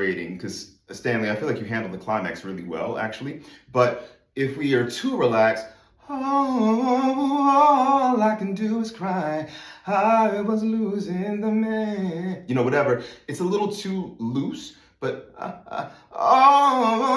exaggerating because Stanley, I feel like you handled the climax really well, actually. But if we are too relaxed, all I can do is cry. I was losing the man. You know, whatever. It's a little too loose, but all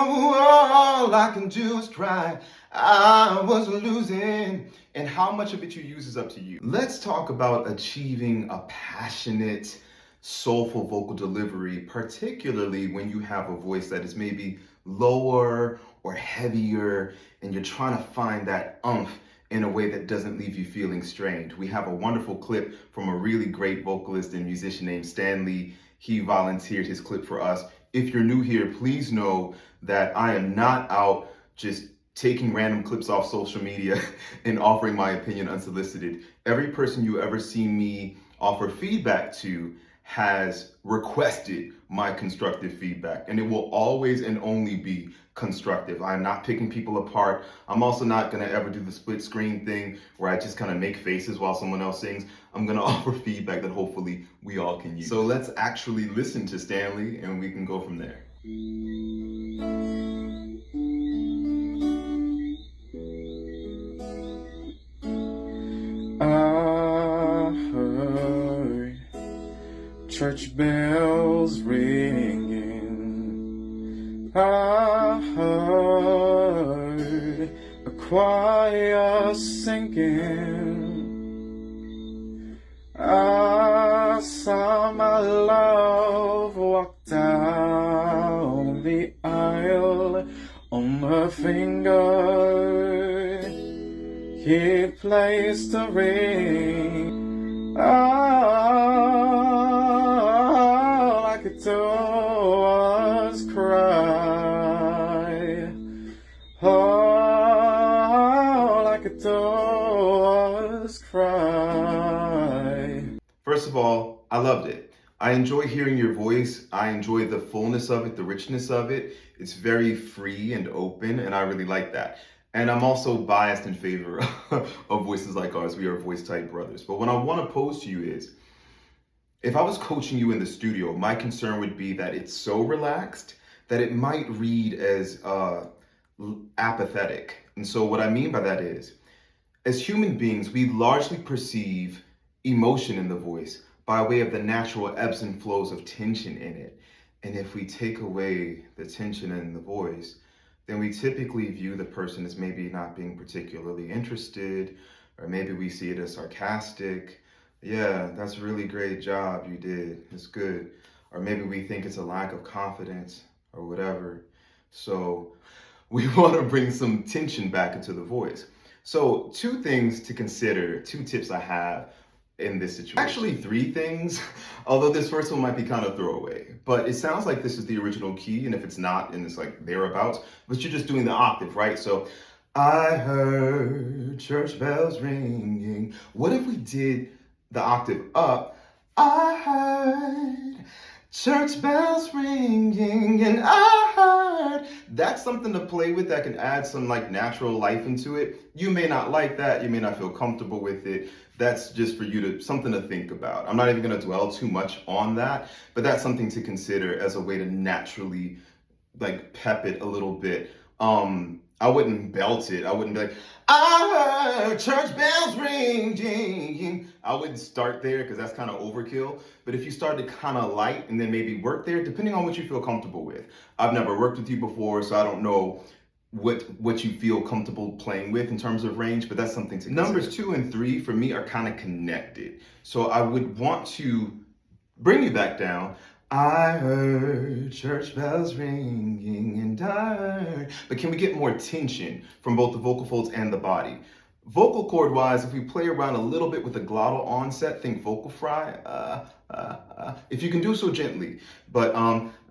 I can do is cry. I was losing. And how much of it you use is up to you. Let's talk about achieving a passionate, soulful vocal delivery, particularly when you have a voice that is maybe lower or heavier, and you're trying to find that oomph in a way that doesn't leave you feeling strained. We have a wonderful clip from a really great vocalist and musician named Stanley. He volunteered his clip for us. If you're new here, please know that I am not out just taking random clips off social media and offering my opinion unsolicited. Every person you ever see me offer feedback to has requested my constructive feedback, and it will always and only be constructive. I'm not picking people apart. I'm also not gonna ever do the split screen thing where I just kind of make faces while someone else sings. I'm gonna offer feedback that hopefully we all can use. So let's actually listen to Stanley and we can go from there. Church bells ringing, I heard a choir singing, I saw my love walk down the aisle on her finger, he placed a ring, all I could do was cry. All I could do was cry. First of all, I loved it. I enjoy hearing your voice. I enjoy the fullness of it, the richness of it. It's very free and open, and I really like that. And I'm also biased in favor of voices like ours. We are voice type brothers. But what I want to pose to you is, if I was coaching you in the studio, my concern would be that it's so relaxed that it might read as apathetic. And so what I mean by that is, as human beings, we largely perceive emotion in the voice by way of the natural ebbs and flows of tension in it. And if we take away the tension in the voice, then we typically view the person as maybe not being particularly interested, or maybe we see it as sarcastic. Yeah, that's a really great job you did. It's good. Or maybe we think it's a lack of confidence or whatever. So we want to bring some tension back into the voice. So two things to consider, two tips I have in this situation. Actually, three things, although this first one might be kind of throwaway. But it sounds like this is the original key, and if it's not, and it's like thereabouts, but you're just doing the octave, right? So, I heard church bells ringing. What if we did the octave up? I heard church bells ringing, and I heard. That's something to play with that can add some like natural life into it. You may not like that. You may not feel comfortable with it. That's just for you to, something to think about. I'm not even gonna dwell too much on that, but that's something to consider as a way to naturally like pep it a little bit. I wouldn't belt it. I wouldn't be like, I heard church bells ringing. I wouldn't start there because that's kind of overkill. But if you start to kind of light and then maybe work there, depending on what you feel comfortable with. I've never worked with you before, so I don't know what you feel comfortable playing with in terms of range, but that's something to consider. Numbers 2 and 3 for me are kind of connected. So I would want to bring you back down. I heard church bells ringing and I heard. But can we get more tension from both the vocal folds and the body? Vocal cord wise, if we play around a little bit with the glottal onset, think vocal fry, if you can do so gently. But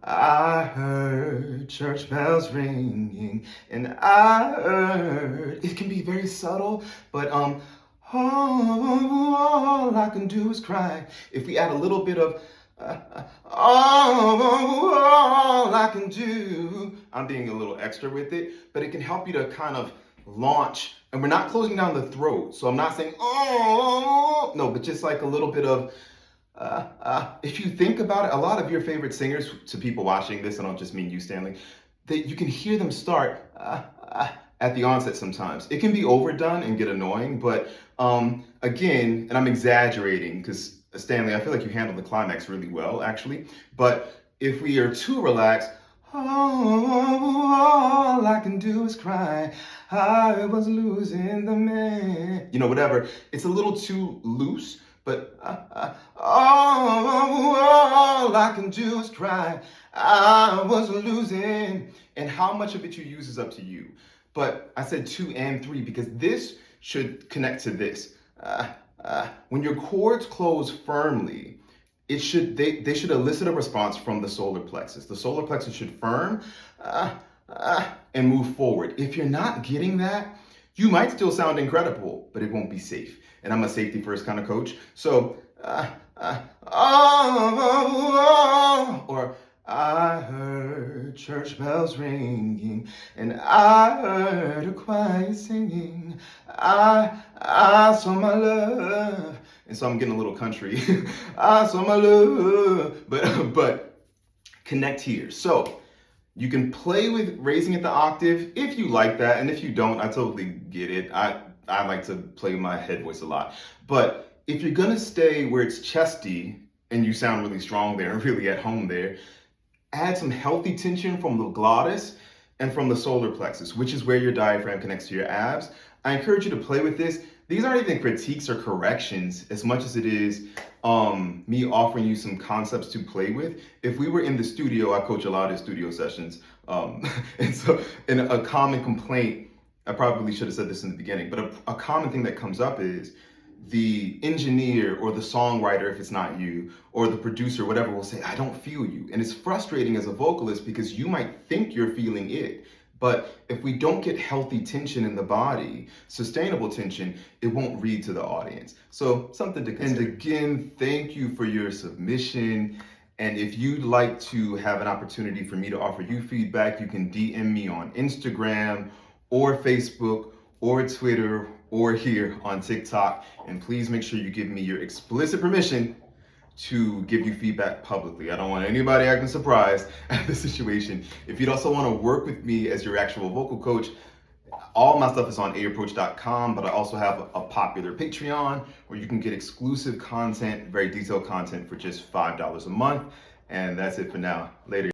I heard church bells ringing and I heard. It can be very subtle, but all I can do is cry. If we add a little bit of all I can do, I'm being a little extra with it, but it can help you to kind of launch, and we're not closing down the throat. So I'm not saying, oh, no, but just like a little bit of, If you think about it, a lot of your favorite singers, to people watching this, I don't just mean you, Stanley, that you can hear them start at the onset sometimes. It can be overdone and get annoying, but again, and I'm exaggerating because Stanley, I feel like you handled the climax really well, actually. But if we are too relaxed, all I can do is cry. I was losing the man. You know, whatever. It's a little too loose, but all I can do is cry. I was losing. And how much of it you use is up to you. But I said 2 and 3 because this should connect to this. When your chords close firmly, they should elicit a response from the solar plexus. The solar plexus should firm and move forward. If you're not getting that, you might still sound incredible, but it won't be safe. And I'm a safety first kind of coach. So, or I heard church bells ringing, and I heard a choir singing. I saw my love. And so I'm getting a little country. I saw my love. But connect here. So you can play with raising it the octave if you like that. And if you don't, I totally get it. I like to play my head voice a lot. But if you're going to stay where it's chesty and you sound really strong there and really at home there, add some healthy tension from the glottis and from the solar plexus, which is where your diaphragm connects to your abs. I encourage you to play with this. These aren't even critiques or corrections as much as it is me offering you some concepts to play with. If we were in the studio, I coach a lot of studio sessions. And so a common complaint, I probably should have said this in the beginning, but a common thing that comes up is the engineer or the songwriter, if it's not you, or the producer, whatever, will say, I don't feel you. And it's frustrating as a vocalist because you might think you're feeling it. But if we don't get healthy tension in the body, sustainable tension, it won't read to the audience. So something to consider. And again, thank you for your submission. And if you'd like to have an opportunity for me to offer you feedback, you can DM me on Instagram or Facebook or Twitter or here on TikTok. And please make sure you give me your explicit permission to give you feedback publicly. I don't want anybody acting surprised at the situation. If you'd also want to work with me as your actual vocal coach, all my stuff is on AApproach.com, but I also have a popular Patreon where you can get exclusive content, very detailed content for just $5 a month. And that's it for now. Later.